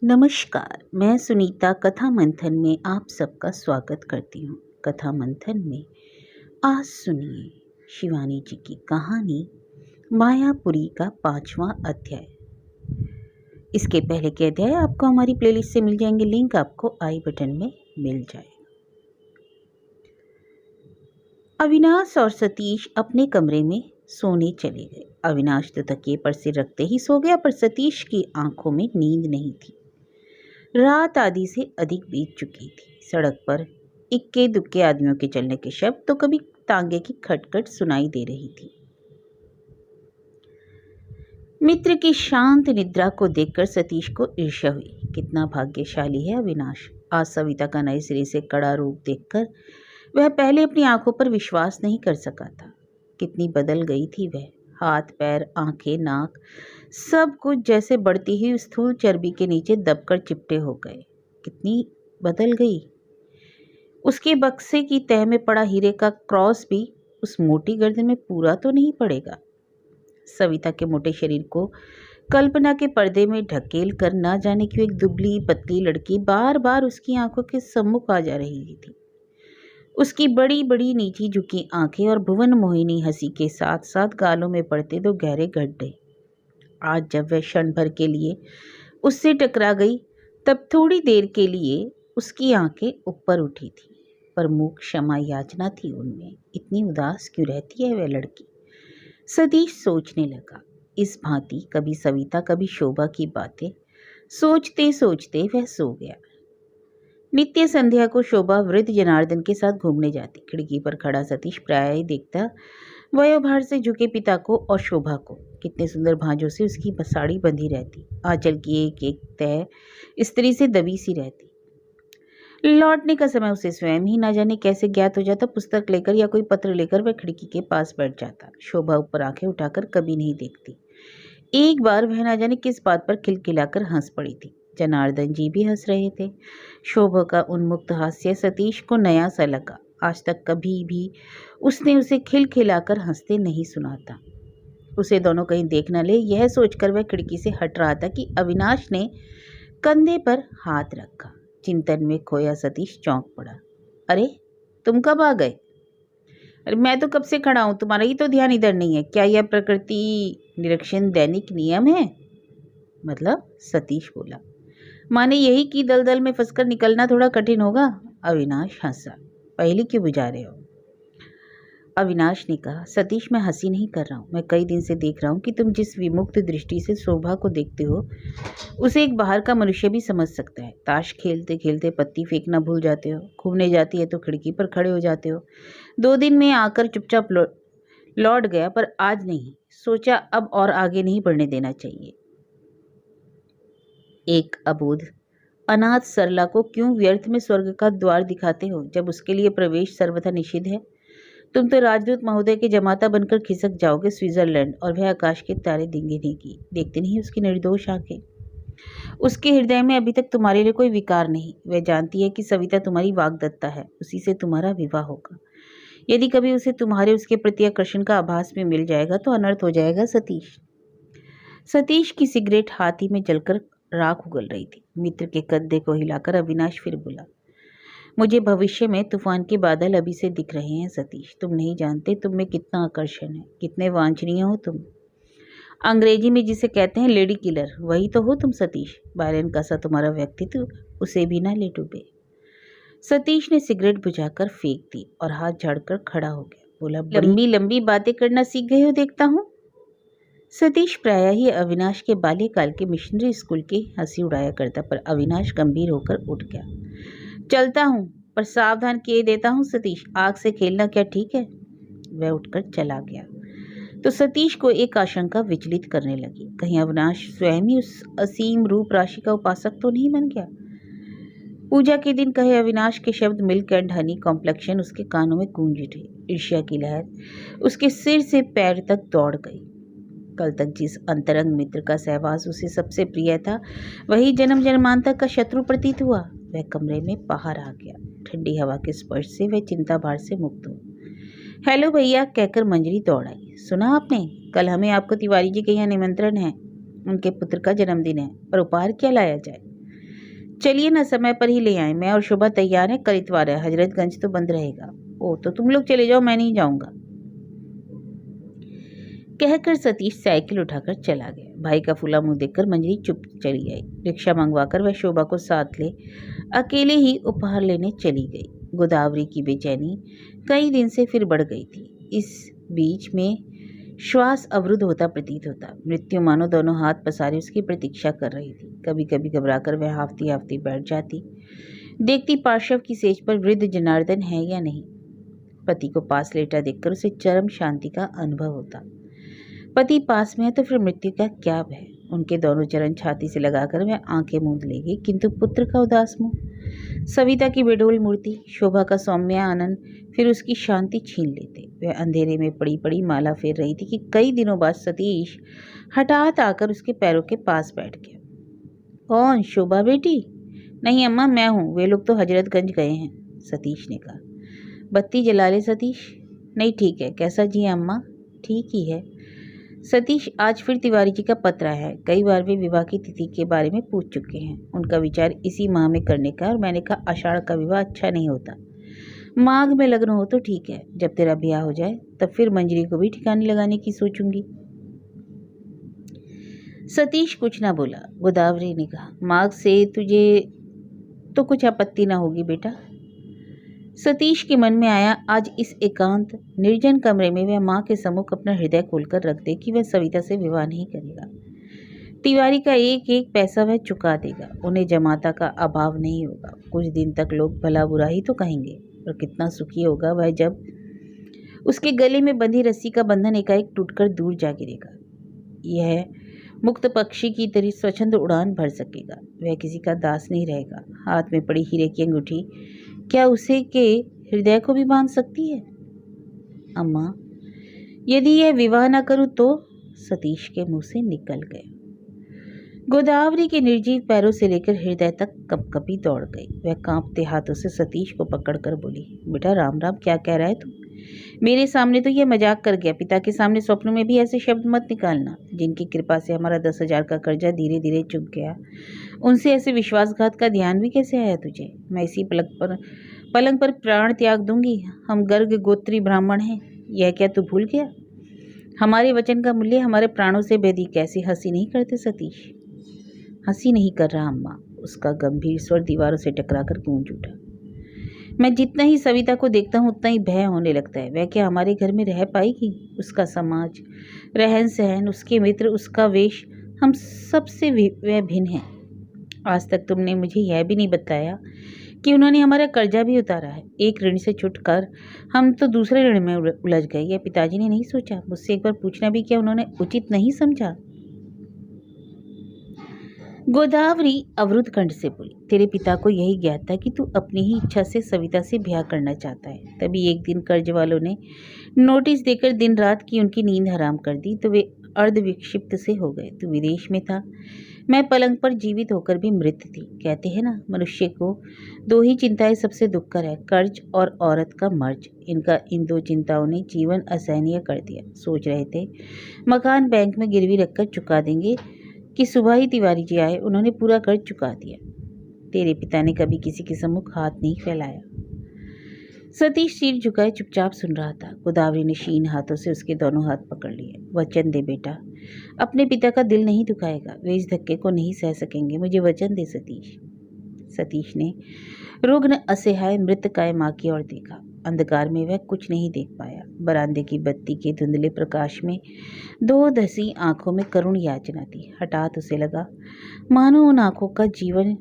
नमस्कार, मैं सुनीता कथा मंथन में आप सबका स्वागत करती हूँ। कथा मंथन में आज सुनिए शिवानी जी की कहानी मायापुरी का 5वां अध्याय। इसके पहले के अध्याय आपको हमारी प्लेलिस्ट से मिल जाएंगे, लिंक आपको आई बटन में मिल जाएगा। अविनाश और सतीश अपने कमरे में सोने चले गए। अविनाश तो तकिए पर सिर रखते ही सो गया, पर सतीश की आंखों में नींद नहीं थी। रात आधी से अधिक बीत चुकी थी। सड़क पर इक्के दुक्के आदमियों के चलने के शब्द तो कभी तांगे की खटखट सुनाई दे रही थी। मित्र की शांत निद्रा को देखकर सतीश को ईर्ष्या हुई। कितना भाग्यशाली है अविनाश। आज सविता का नए सिरे से कड़ा रूप देखकर वह पहले अपनी आंखों पर विश्वास नहीं कर सका था। कितनी बदल गई थी वह। हाथ पैर आंखें नाक सब कुछ जैसे बढ़ती हुई स्थूल चर्बी के नीचे दबकर चिपटे हो गए। कितनी बदल गई। उसके बक्से की तह में पड़ा हीरे का क्रॉस भी उस मोटी गर्दन में पूरा तो नहीं पड़ेगा। सविता के मोटे शरीर को कल्पना के पर्दे में ढकेल कर ना जाने क्यों एक दुबली पतली लड़की बार बार उसकी आंखों के सम्मुख आ जा रही थी। उसकी बड़ी बड़ी नीची झुकी आंखें और भुवन मोहिनी हंसी के साथ साथ गालों में पड़ते दो गहरे गड्ढे। आज जब वह क्षण भर के लिए उससे टकरा गई, तब थोड़ी देर के लिए उसकी आंखें ऊपर उठी थी, पर मुख क्षमा याचना थी उनमें। इतनी उदास क्यों रहती है वह लड़की, सतीश सोचने लगा। इस भांति कभी सविता कभी शोभा की बातें सोचते सोचते वह सो गया। नित्य संध्या को शोभा वृद्ध जनार्दन के साथ घूमने जाती। खिड़की पर खड़ा सतीश प्रायः ही देखता वयोभार से झुके पिता को और शोभा को। कितने सुंदर भांजों से उसकी साड़ी बंधी रहती, आंचल की एक एक तह स्त्री से दबी सी रहती। लौटने का समय उसे स्वयं ही ना जाने कैसे ज्ञात हो जाता। पुस्तक लेकर या कोई पत्र लेकर वह खिड़की के पास बैठ जाता। शोभा ऊपर आंखें उठाकर कभी नहीं देखती। एक बार वह ना जाने किस बात पर खिलखिलाकर हंस पड़ी थी। जनार्दन जी भी हंस रहे थे। शोभा का उन्मुक्त हास्य सतीश को नया सा लगा। आज तक कभी भी उसने उसे खिलखिलाकर हंसते नहीं सुना था। उसे दोनों कहीं देख न ले, यह सोचकर वह खिड़की से हट रहा था कि अविनाश ने कंधे पर हाथ रखा। चिंतन में खोया सतीश चौंक पड़ा। अरे तुम कब आ गए? अरे मैं तो कब से खड़ा हूं, तुम्हारा ही तो ध्यान इधर नहीं है। क्या यह प्रकृति निरीक्षण दैनिक नियम है? मतलब? सतीश बोला। माने यही कि दलदल में फंसकर निकलना थोड़ा कठिन होगा। अविनाश हंसा। पहले क्यों बुझा रहे हो? अविनाश ने कहा। सतीश मैं हंसी नहीं कर रहा हूँ, मैं कई दिन से देख रहा हूँ कि तुम जिस विमुक्त दृष्टि से शोभा को देखते हो उसे एक बाहर का मनुष्य भी समझ सकता है। ताश खेलते खेलते पत्ती फेंकना भूल जाते हो, घूमने जाती है तो खिड़की पर खड़े हो जाते हो। 2 दिन में आकर चुपचाप लौट गया, पर आज नहीं। सोचा अब और आगे नहीं बढ़ने देना चाहिए। एक अबोध अनाथ सरला को क्यों व्यर्थ में स्वर्ग का द्वार दिखाते हो, जब उसके लिए प्रवेश सर्वथा निषिद्ध है? तुम तो राजदूत महोदय के जमाता बनकर खिसक जाओगे स्विट्जरलैंड, और वह आकाश के तारे देंगे। देखते नहीं उसकी निर्दोष आंखें? उसके हृदय में अभी तक तुम्हारे लिए कोई विकार नहीं। वह जानती है कि सविता तुम्हारी वाग्दत्ता है, उसी से तुम्हारा विवाह होगा। यदि कभी उसे तुम्हारे उसके प्रति आकर्षण का आभास में मिल जाएगा तो अनर्थ हो जाएगा। सतीश की सिगरेट हाथ ही में जलकर राख उगल रही थी। मित्र के कंधे को हिलाकर अविनाश फिर बोला। मुझे भविष्य में तूफान के बादल अभी से दिख रहे हैं सतीश। तुम नहीं जानते तुम में कितना आकर्षण है, कितने वांछनीय हो तुम। अंग्रेजी में जिसे कहते हैं लेडी किलर, वही तो हो तुम सतीश। बायरन का सा तुम्हारा व्यक्तित्व, उसे भी ना ले डूबे। सतीश ने सिगरेट बुझाकर फेंक दी और हाथ झाड़कर खड़ा हो गया। बोला, लंबी लंबी बातें करना सीख गए हो देखता हूँ। सतीश प्रायः ही अविनाश के बाल्यकाल के मिशनरी स्कूल की हंसी उड़ाया करता, पर अविनाश गंभीर होकर उठ गया। चलता हूँ, पर सावधान किए देता हूँ सतीश, आग से खेलना क्या ठीक है? वह उठकर चला गया तो सतीश को एक आशंका विचलित करने लगी। कहीं अविनाश स्वयं ही उस असीम रूप राशि का उपासक तो नहीं बन गया? पूजा के दिन कहे अविनाश के शब्द मिल्क एंड हनी कॉम्प्लेक्शन उसके कानों में गूंज उठे। ईर्ष्या की लहर उसके सिर से पैर तक दौड़ गई। कल तक जिस अंतरंग मित्र का सहवास उसे सबसे प्रिय था, वही जन्म जन्मांतर का शत्रु प्रतीत हुआ। वह कमरे में बाहर आ गया। ठंडी हवा के स्पर्श से वह चिंता भार से मुक्त हो। हेलो भैया कहकर मंजरी दौड़ आई। सुना आपने? कल हमें आपको तिवारी जी के यहाँ निमंत्रण है। उनके पुत्र का जन्मदिन है, पर उपहार क्या लाया जाए? चलिए ना, समय पर ही ले आए। मैं और शोभा तैयार हैं, कल इतवार है, हजरतगंज तो बंद रहेगा। ओ, तो तुम लोग चले जाओ, मैं नहीं जाऊंगा, कहकर सतीश साइकिल उठाकर चला गया। भाई का फूला मुंह देखकर मंजरी चुप चली आई। रिक्शा मंगवाकर वह शोभा को साथ ले अकेले ही उपहार लेने चली गई। गोदावरी की बेचैनी कई दिन से फिर बढ़ गई थी। इस बीच में श्वास अवरुद्ध होता प्रतीत होता। मृत्यु मानो दोनों हाथ पसारे उसकी प्रतीक्षा कर रही थी। कभी कभी घबराकर वह हाफती हाफती बैठ जाती, देखती पार्श्व की सेज पर वृद्ध जनार्दन है या नहीं। पति को पास लेटा देखकर उसे चरम शांति का अनुभव होता। पति पास में है तो फिर मृत्यु का क्या भय। उनके दोनों चरण छाती से लगाकर वह आंखें मूंद लेगी, किंतु पुत्र का उदास मुंह, सविता की बेडोल मूर्ति, शोभा का सौम्य आनंद फिर उसकी शांति छीन लेते। वह अंधेरे में पड़ी पड़ी माला फेर रही थी कि कई दिनों बाद सतीश हठात आकर उसके पैरों के पास बैठ गया। कौन? शोभा बेटी? नहीं अम्मा, मैं हूँ, वे लोग तो हजरतगंज गए हैं, सतीश ने कहा। बत्ती जला ले सतीश। नहीं ठीक है। कैसा जी अम्मा? ठीक ही है। सतीश, आज फिर तिवारी जी का पत्र आया है। कई बार वे विवाह की तिथि के बारे में पूछ चुके हैं। उनका विचार इसी माह में करने का, और मैंने कहा आषाढ़ का विवाह अच्छा नहीं होता, माघ में लग्न हो तो ठीक है। जब तेरा ब्याह हो जाए तब फिर मंजरी को भी ठिकाने लगाने की सोचूंगी। सतीश कुछ ना बोला। गोदावरी ने कहा, माघ से तुझे तो कुछ आपत्ति ना होगी बेटा। सतीश के मन में आया, आज इस एकांत निर्जन कमरे में वह माँ के सम्मुख अपना हृदय खोलकर रख दे कि वह सविता से विवाह नहीं करेगा। तिवारी का एक एक पैसा वह चुका देगा। उन्हें जमाता का अभाव नहीं होगा। कुछ दिन तक लोग भला बुरा ही तो कहेंगे, और कितना सुखी होगा वह जब उसके गले में बंधी रस्सी का बंधन एकाएक टूटकर दूर जा गिरेगा। यह मुक्त पक्षी की तरह स्वच्छंद उड़ान भर सकेगा। वह किसी का दास नहीं रहेगा। हाथ में पड़ी हीरे की अंगूठी क्या उसे के हृदय को भी बांध सकती है? अम्मा, यदि यह विवाह न करूं तो? सतीश के मुंह से निकल गए। गोदावरी के निर्जीव पैरों से लेकर हृदय तक कपकपी दौड़ गई। वह कांपते हाथों से सतीश को पकड़कर बोली, बेटा राम राम, क्या कह रहा है तू? मेरे सामने तो यह मजाक कर गया, पिता के सामने स्वप्न में भी ऐसे शब्द मत निकालना। जिनकी कृपा से हमारा 10,000 का कर्जा धीरे धीरे चुक गया, उनसे ऐसे विश्वासघात का ध्यान भी कैसे आया तुझे? मैं इसी पलंग पर प्राण त्याग दूंगी। हम गर्ग गोत्री ब्राह्मण हैं, यह क्या तू भूल गया? हमारे वचन का मूल्य हमारे प्राणों से बेधिक। कैसे हंसी नहीं करते सतीश? हंसी नहीं कर रहा अम्मा, उसका गंभीर स्वर दीवारों से टकराकर गूंज उठा। मैं जितना ही सविता को देखता हूँ उतना ही भय होने लगता है। वह क्या हमारे घर में रह पाएगी? उसका समाज, रहन सहन, उसके मित्र, उसका वेश, हम सबसे वह भिन्न है। आज तक तुमने मुझे यह भी नहीं बताया कि उन्होंने हमारा कर्जा भी उतारा है। एक ऋण से छुटकर हम तो दूसरे ऋण में उलझ गए। यह पिताजी ने नहीं सोचा? मुझसे एक बार पूछना भी क्या उन्होंने उचित नहीं समझा? गोदावरी अवरुद्ध कंठ से बोली, तेरे पिता को यही ज्ञात था कि तू अपनी ही इच्छा से सविता से ब्याह करना चाहता है। तभी एक दिन कर्ज वालों ने नोटिस देकर दिन रात की उनकी नींद हराम कर दी तो वे अर्ध विक्षिप्त से हो गए। तू विदेश में था, मैं पलंग पर जीवित होकर भी मृत थी। कहते हैं ना, मनुष्य को दो ही चिंताएं सबसे दुष्कर है, कर्ज और औरत का मर्ज। इन दो चिंताओं ने जीवन असहनीय कर दिया। सोच रहे थे मकान बैंक में गिरवी रखकर चुका देंगे कि सुबह ही तिवारी जी आए, उन्होंने पूरा कर्ज चुका दिया। तेरे पिता ने कभी किसी के सम्मुख हाथ नहीं फैलाया। सतीश सिर झुकाए चुपचाप सुन रहा था। गोदावरी ने क्षीण हाथों से उसके दोनों हाथ पकड़ लिए। वचन दे बेटा, अपने पिता का दिल नहीं दुखाएगा, वे इस धक्के को नहीं सह सकेंगे। मुझे वचन दे सतीश। सतीश ने रुग्ण असहाय मृतकाय माँ की ओर देखा। अंधकार में वह कुछ नहीं देख पाया। बरामदे की बत्ती के धुंधले प्रकाश में दो धसी आंखों में करुण याचना थी। हठात उसे लगा मानो उन आंखों का जीवन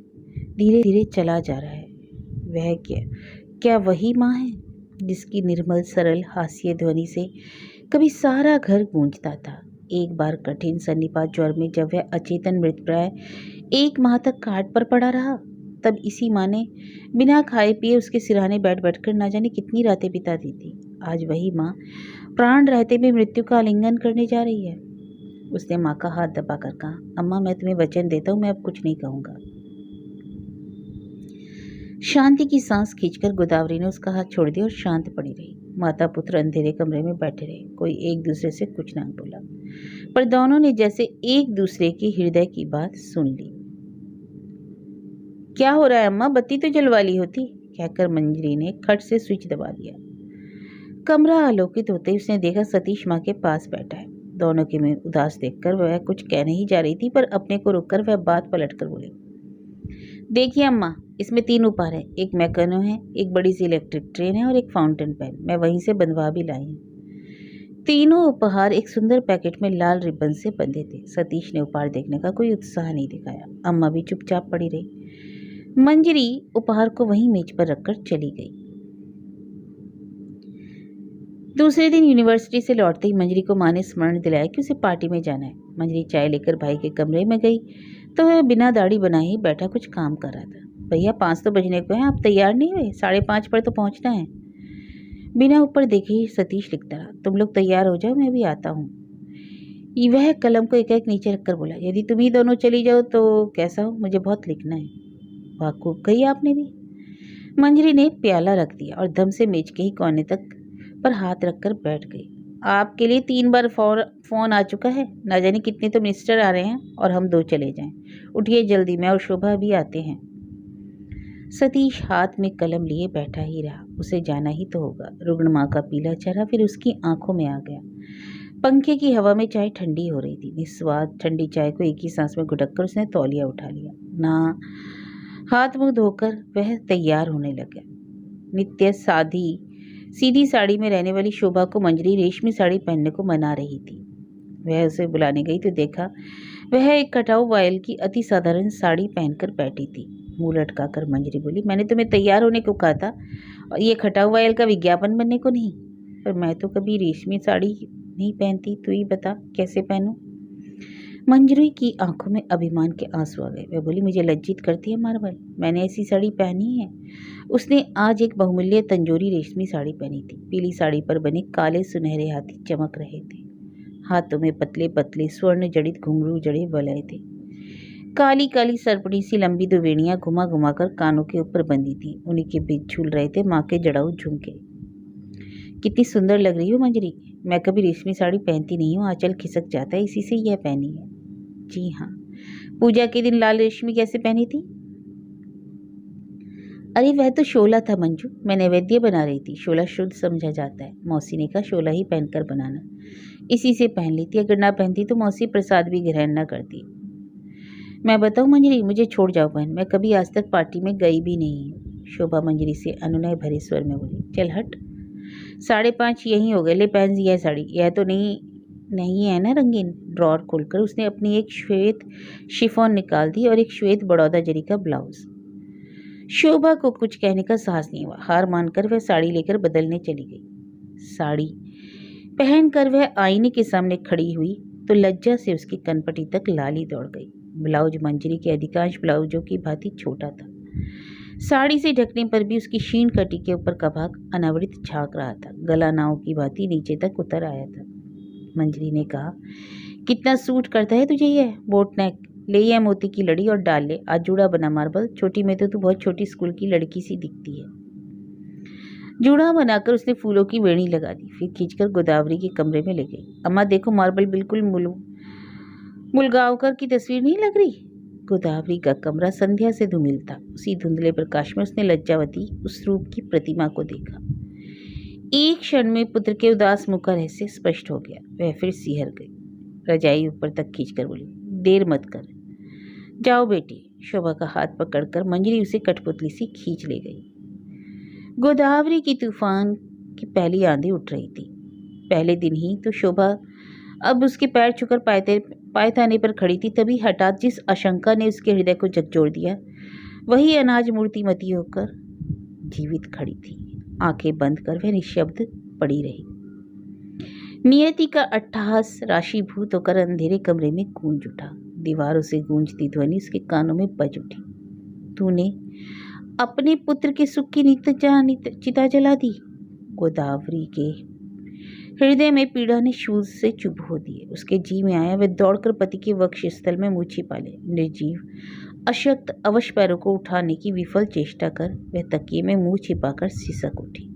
धीरे धीरे चला जा रहा है। वह क्या वही माँ है जिसकी निर्मल सरल हास्य ध्वनि से कभी सारा घर गूंजता था? एक बार कठिन सन्निपात ज्वर में जब वह अचेतन मृतप्राय 1 माह तक खाट पर पड़ा रहा, तब इसी माँ ने बिना खाए पिए उसके सिरहाने बैठ बैठकर ना जाने कितनी रातें बिता दी थी। आज वही माँ प्राण रहते भी मृत्यु का आलिंगन करने जा रही है। उसने माँ का हाथ दबाकर कहा, अम्मा मैं तुम्हें वचन देता हूँ, मैं अब कुछ नहीं कहूँगा। शांति की सांस खींचकर गोदावरी ने उसका हाथ छोड़ दिया और शांत पड़ी रही। माता पुत्र अंधेरे कमरे में बैठे रहे। कोई एक दूसरे से कुछ ना बोला, पर दोनों ने जैसे एक दूसरे के हृदय की बात सुन ली। क्या हो रहा है अम्मा, बत्ती तो जलवा ली होती, कहकर मंजरी ने खट से स्विच दबा दिया। कमरा आलोकित होते ही उसने देखा सतीश माँ के पास बैठा है। दोनों के मुंह उदास देखकर वह कुछ कहने ही जा रही थी, पर अपने को रोककर वह बात पलट कर बोली, देखिए अम्मा, इसमें 3 उपहार हैं, एक मैकेनो है, एक बड़ी सी इलेक्ट्रिक ट्रेन है और एक फाउंटेन पेन। मैं वहीं से बंधवा भी लाई हूँ। तीनों उपहार एक सुंदर पैकेट में लाल रिबन से बंधे थे। सतीश ने उपहार देखने का कोई उत्साह नहीं दिखाया। अम्मा भी चुपचाप पड़ी रही। मंजरी उपहार को वहीं मेज पर रखकर चली गई। दूसरे दिन यूनिवर्सिटी से लौटते ही मंजरी को माँ ने स्मरण दिलाया कि उसे पार्टी में जाना है। मंजरी चाय लेकर भाई के कमरे में गई तो वह बिना दाढ़ी बनाए ही बैठा कुछ काम कर रहा था। भैया 5 तो बजने को हैं, आप तैयार नहीं हुए? 5:30 पर तो पहुंचना है। बिना ऊपर देखे ही सतीश लिखता रहा, तुम लोग तैयार हो जाओ, मैं भी आता हूँ। वह कलम को एक नीचे रखकर बोला, यदि तुम ही दोनों चली जाओ तो कैसा हो, मुझे बहुत लिखना है। वाकूफ कही आपने भी। मंजरी ने प्याला रख दिया और दम से मेज के ही कोने तक पर हाथ रखकर बैठ गई। आपके लिए 3 बार फोन आ चुका है, ना जाने कितने तो मिनिस्टर आ रहे हैं और हम 2 चले जाएं। उठिए जल्दी, मैं और शोभा भी आते हैं। सतीश हाथ में कलम लिए बैठा ही रहा। उसे जाना ही तो होगा। रुग्ण माँ का पीला चेहरा फिर उसकी आंखों में आ गया। पंखे की हवा में चाय ठंडी हो रही थी। निस्वाद ठंडी चाय को एक ही सांस में घुटक कर उसने तौलिया उठा लिया। ना हाथ मुंह धोकर वह तैयार होने लगा। नित्य सीधी साड़ी में रहने वाली शोभा को मंजरी रेशमी साड़ी पहनने को मना रही थी। वह उसे बुलाने गई तो देखा वह एक कटाऊ वायल की अति साधारण साड़ी पहनकर बैठी थी। मुंह लटकाकर मंजरी बोली, मैंने तुम्हें तैयार होने को कहा था और ये खटाऊ वायल का विज्ञापन बनने को नहीं। पर मैं तो कभी रेशमी साड़ी नहीं पहनती, तू ही बता कैसे पहनूं। मंजरी की आंखों में अभिमान के आंसू आ गए। वह बोली, मुझे लज्जित करती है मार्बल, मैंने ऐसी साड़ी पहनी है। उसने आज एक बहुमूल्य तंजोरी रेशमी साड़ी पहनी थी। पीली साड़ी पर बने काले सुनहरे हाथी चमक रहे थे। हाथों में पतले पतले स्वर्ण जड़ित घुंघरू जड़े वलय थे। काली काली सरपड़ी सी लंबी दुवेणियां घुमा घुमा कर कानों के ऊपर बंधी थी। उन्हीं के बीच झूल रहे थे माँ के जड़ाऊ झुमके। कितनी सुंदर लग रही हो मंजरी, मैं कभी रेशमी साड़ी पहनती नहीं हूँ, आंचल खिसक जाता है, इसी से यह पहनी है। जी हाँ, पूजा के दिन लाल रेशमी कैसे पहनी थी? अरे वह तो शोला था मंजू, मैं नैवेद्य बना रही थी। शोला शुद्ध समझा जाता है, मौसी ने कहा शोला ही पहनकर बनाना, इसी से पहन लेती। अगर ना पहनती तो मौसी प्रसाद भी ग्रहण न करती। मैं बताऊँ मंजरी, मुझे छोड़ जाओ बहन, मैं कभी आज तक पार्टी में गई भी नहीं हूँ। शोभा मंजरी से अनुनय भरे स्वर में बोली, चल हट, 5:30 यहीं हो गए, ले पहन यह साड़ी। यह तो नहीं है ना रंगीन। ड्रॉर खोलकर उसने अपनी एक श्वेत शिफॉन निकाल दी और एक श्वेत बड़ौदा जरी का ब्लाउज। शोभा को कुछ कहने का साहस नहीं हुआ। हार मानकर वह साड़ी लेकर बदलने चली गई। साड़ी पहनकर वह आईने के सामने खड़ी हुई तो लज्जा से उसकी कनपटी तक लाली दौड़ गई। ब्लाउज मंजरी के अधिकांश ब्लाउजों की भांति छोटा था। साड़ी से ढकने पर भी उसकी क्षीण कटी के ऊपर का भाग अनावृत झांक रहा था। गला नाव की भांति नीचे तक उतर आया था। मंजरी ने कहा, कितना सूट करता है तुझे यह बोट नेक, ले यह मोती की लड़ी और डाल ले, आज जूड़ा बना मार्बल, छोटी में तो तू बहुत छोटी स्कूल की लड़की सी दिखती है। जूड़ा बनाकर उसने फूलों की वेणी लगा दी, फिर खींचकर गोदावरी के कमरे में ले गई। अम्मा देखो, मार्बल बिल्कुल मुलगांवकर की तस्वीर नहीं लग रही। गोदावरी का कमरा संध्या से धूमिल था। उसी धुंधले प्रकाश में उसने लज्जावती उस रूप की प्रतिमा को देखा। एक क्षण में पुत्र के उदास मुख का रहस्य स्पष्ट हो गया। वह फिर सिहर गई। रजाई ऊपर तक खींचकर बोली, देर मत कर, जाओ बेटी। शोभा का हाथ पकड़कर मंजरी उसे कठपुतली सी खींच ले गई। गोदावरी की तूफान की पहली आंधी उठ रही थी। पहले दिन ही तो शोभा अब उसके पैर छूकर पायताने पर खड़ी थी। तभी हठात जिस आशंका ने उसके हृदय को झकझोर दिया, वही अनाज मूर्तिमती होकर जीवित खड़ी थी। आंखें बंद कर वह निशब्द पड़ी रही। नियति का अट्टहास राशीभूत होकर अंधेरे कमरे में गूंज उठा। दीवारों से गूंजती ध्वनि उसके कानों में बज उठी, तूने अपने पुत्र के सुख की चिता जला दी। गोदावरी के हृदय में पीड़ा ने शूल से चुभ हो दिए। उसके जी में आया, वह दौड़कर पति के वक्ष स्थल में मुँह छिपा ले। निर्जीव अशक्त अवश पैरों को उठाने की विफल चेष्टा कर वह तकिए में मुंह छिपाकर सिसक उठी।